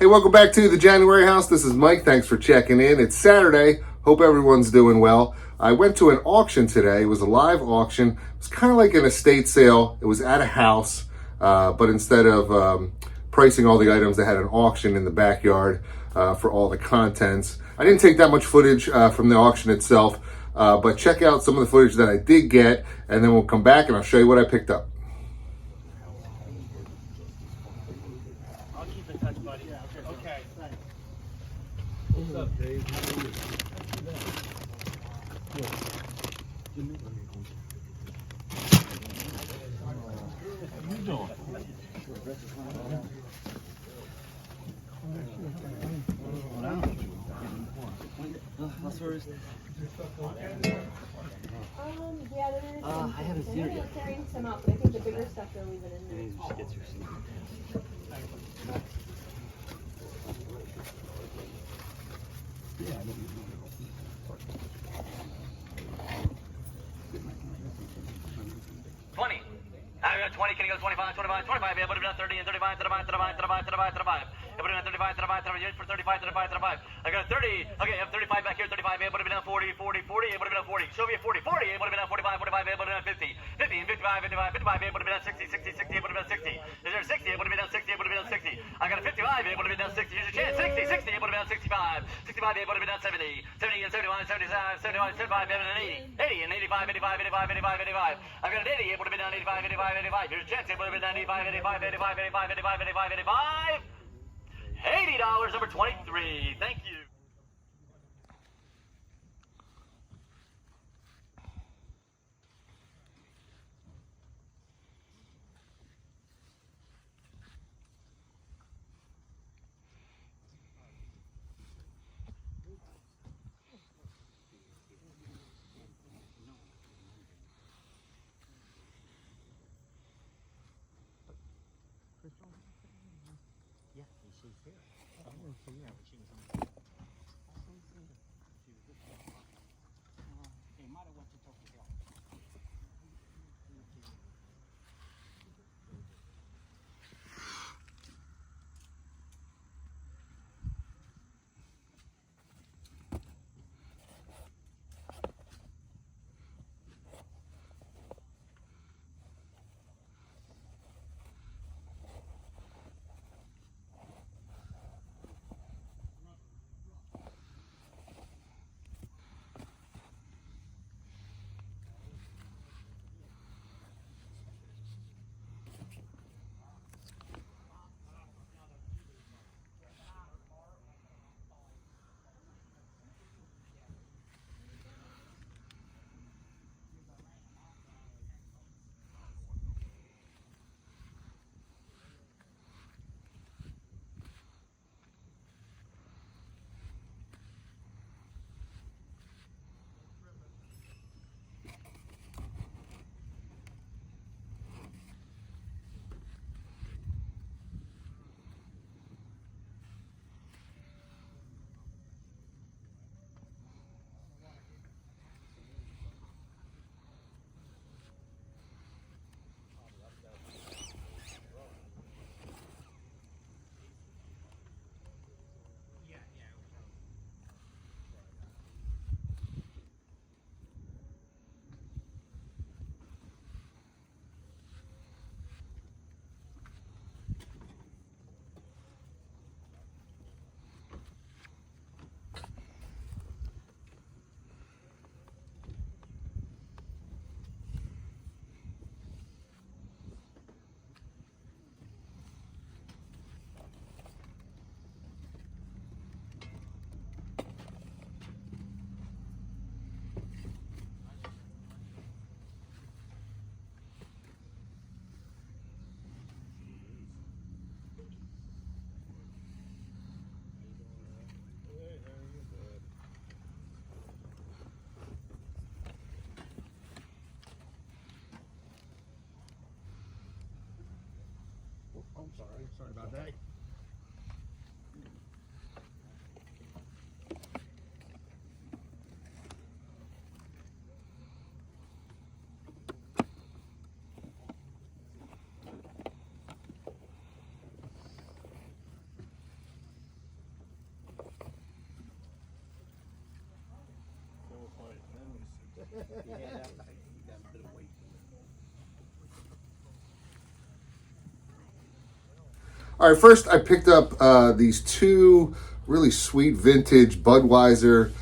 Hey, welcome back to the January House. This is Mike. Thanks for checking in. It's Saturday. Hope everyone's doing well. I went to an auction today. It was a live auction. It was kind of like an estate sale. It was at a house, but instead of pricing all the items, they had an auction in the backyard for all the contents. I didn't take that much footage from the auction itself, but check out some of the footage that I did get, and then we'll come back and I'll show you what I picked up. I'll keep in touch, buddy. Yeah, okay. Thanks. What's up, Dave? How are you? How you doing? Yeah, there is. I haven't seen it yet. They're carrying some out, but I think the bigger stuff they're leaving in there. You should get your seat. I got 20, can you go 25, 25, 25, yeah, but 30 and 35, 35, 35, 35, 35, 35. Yeah, but 35, 35, 35, for 35, 35, 35. I got 30, okay, I have 35 back here, 35, yeah, but 40, 40, 40, yeah, but 40. Soviet 40, 40, yeah, but 45, 45, yeah, but 50. 50 and 55, 55, 55, yeah, but 60, 60, 60, yeah, but 60. Is there 60, yeah, but 60, yeah, but 60. I got a 55, yeah, but 60. Here's your chance, 60, 60, yeah, but 65. 65, yeah, but 70. 70 and 71, 75, 75, 75, yeah, but 80. 80 and 85, 85, 85, 85, 85. I got an 80, yeah, but 85, 85, 85. Here's your chance, yeah, but 85, 85, 85, 85, 85, 85, 85. $80, number 23. Thank you. Yeah, she's here. I want to see her. She was on. They might have went to Tokyo. I'm sorry. Sorry about that. All right, first I picked up these two really sweet vintage Budweiser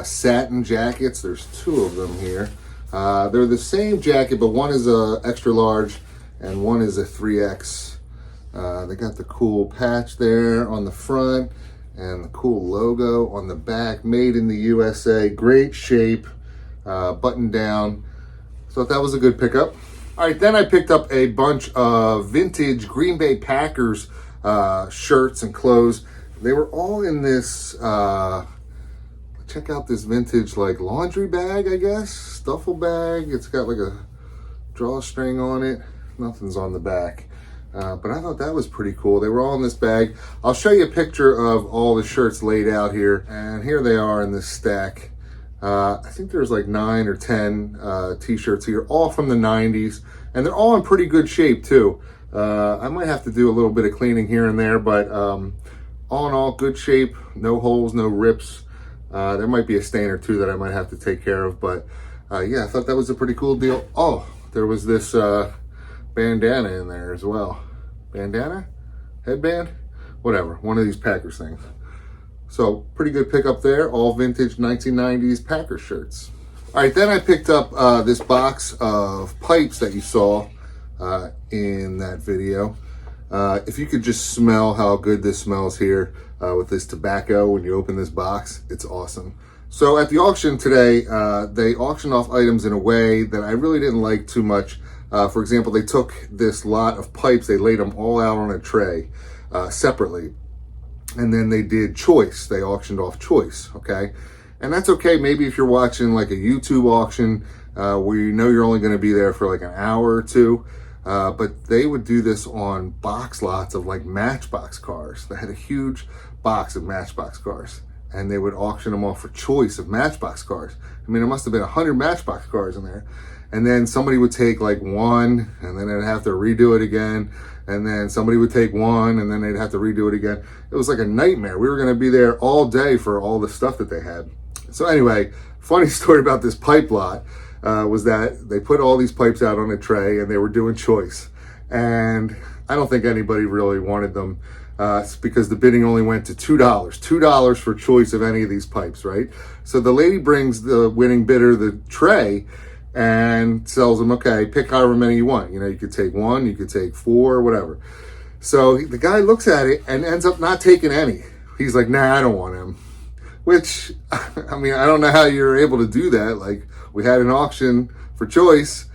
satin jackets. There's two of them here. They're the same jacket, but one is a extra large and one is a 3X. They got the cool patch there on the front and the cool logo on the back, made in the USA. Great shape, button down. So that was a good pickup. All right, then I picked up a bunch of vintage Green Bay Packers shirts and clothes. They were all in this, check out this vintage like laundry bag, I guess, duffel bag. It's got like a drawstring on it. Nothing's on the back. But I thought that was pretty cool. They were all in this bag. I'll show you a picture of all the shirts laid out here. And here they are in this stack. I think there's like 9 or 10 t-shirts here, all from the 90s. And they're all in pretty good shape too. I might have to do a little bit of cleaning here and there, but all in all, good shape. No holes, no rips. There might be a stain or two that I might have to take care of. But yeah, I thought that was a pretty cool deal. Oh, there was this bandana in there as well. Bandana? Headband? Whatever. One of these Packers things. So pretty good pickup there. All vintage 1990s Packers shirts. All right, then I picked up this box of pipes that you saw in that video. If you could just smell how good this smells here with this tobacco when you open this box, it's awesome. So at the auction today, they auctioned off items in a way that I really didn't like too much. For example, they took this lot of pipes, they laid them all out on a tray separately. And then they did choice. They auctioned off choice, okay? And that's okay maybe if you're watching like a YouTube auction where you know you're only going to be there for like an hour or two. But they would do this on box lots of like Matchbox cars. They had a huge box of Matchbox cars. And they would auction them off for choice of Matchbox cars. I mean, there must have been 100 Matchbox cars in there. And then somebody would take like one, and then they'd have to redo it again. And then somebody would take one, and then they'd have to redo it again. It was like a nightmare. We were going to be there all day for all the stuff that they had. So anyway, funny story about this pipe lot was that they put all these pipes out on a tray, and they were doing choice. And I don't think anybody really wanted them because the bidding only went to $2. $2 for choice of any of these pipes, right? So the lady brings the winning bidder the tray and tells him, okay, pick however many you want. You know, you could take one, you could take four, whatever. So the guy looks at it and ends up not taking any. He's like, nah, I don't want him. Which, I mean, I don't know how you're able to do that. Like, we had an auction for choice.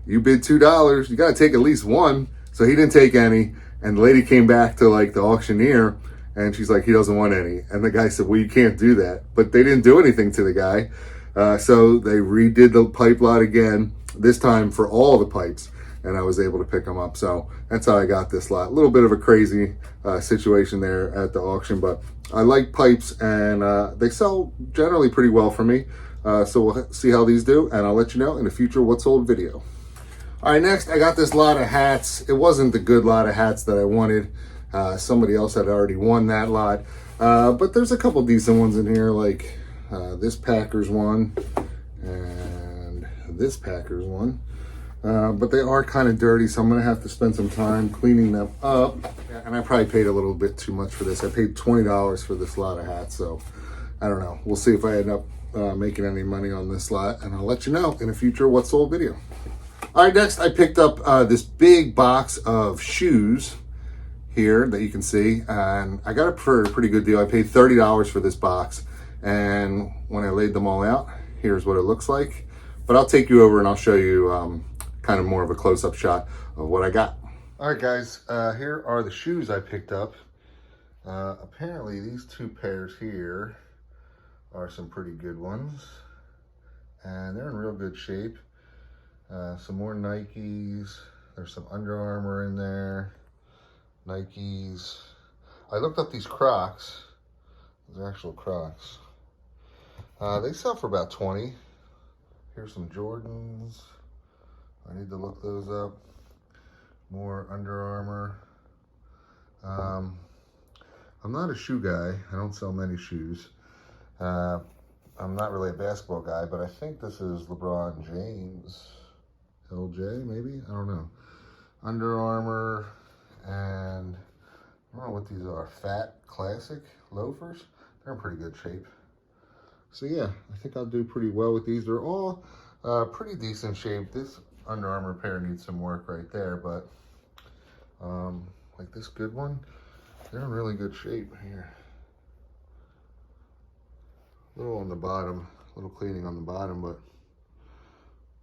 You bid $2, you got to take at least one. So he didn't take any. And the lady came back to like the auctioneer and she's like, he doesn't want any. And the guy said, well, you can't do that. But they didn't do anything to the guy. So they redid the pipe lot again, this time for all the pipes, and I was able to pick them up. So that's how I got this lot. A little bit of a crazy situation there at the auction, but I like pipes, and they sell generally pretty well for me. So we'll see how these do, and I'll let you know in a future What's Sold video. All right, next I got this lot of hats. It wasn't the good lot of hats that I wanted. Somebody else had already won that lot. But there's a couple decent ones in here, like this Packers one and this Packers one. But they are kind of dirty, so I'm going to have to spend some time cleaning them up. And I probably paid a little bit too much for this. I paid $20 for this lot of hats, so I don't know. We'll see if I end up making any money on this lot, and I'll let you know in a future What's Sold video. All right, next I picked up this big box of shoes here that you can see, and I got it for a pretty good deal. I paid $30 for this box, and when I laid them all out, here's what it looks like. But I'll take you over and I'll show you kind of more of a close-up shot of what I got. All right, guys, here are the shoes I picked up. Apparently these two pairs here are some pretty good ones, and they're in real good shape. Some more Nikes. There's some Under Armour in there. Nikes. I looked up these Crocs. These are actual Crocs. They sell for about $20. Here's some Jordans. I need to look those up. More Under Armour. I'm not a shoe guy. I don't sell many shoes. I'm not really a basketball guy, but I think this is LeBron James. LJ, maybe? I don't know. Under Armour and I don't know what these are. Fat Classic loafers. They're in pretty good shape. So yeah, I think I'll do pretty well with these. They're all pretty decent shape. This Under Armour pair needs some work right there, but like this good one, they're in really good shape here. A little on the bottom, a little cleaning on the bottom, but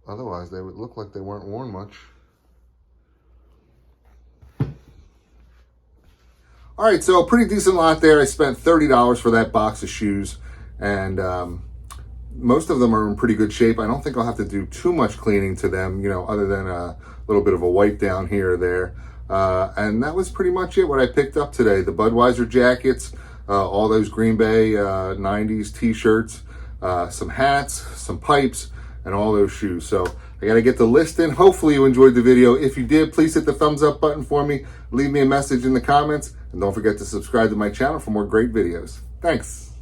otherwise they would look like they weren't worn much. All right, so a pretty decent lot there. I spent $30 for that box of shoes, and most of them are in pretty good shape. I don't think I'll have to do too much cleaning to them, you know, other than a little bit of a wipe down here or there. And that was pretty much it, what I picked up today. The Budweiser jackets, all those Green Bay 90s t-shirts, some hats, some pipes, and all those shoes. So I got to get the list in. Hopefully you enjoyed the video. If you did, please hit the thumbs up button for me. Leave me a message in the comments. And don't forget to subscribe to my channel for more great videos. Thanks.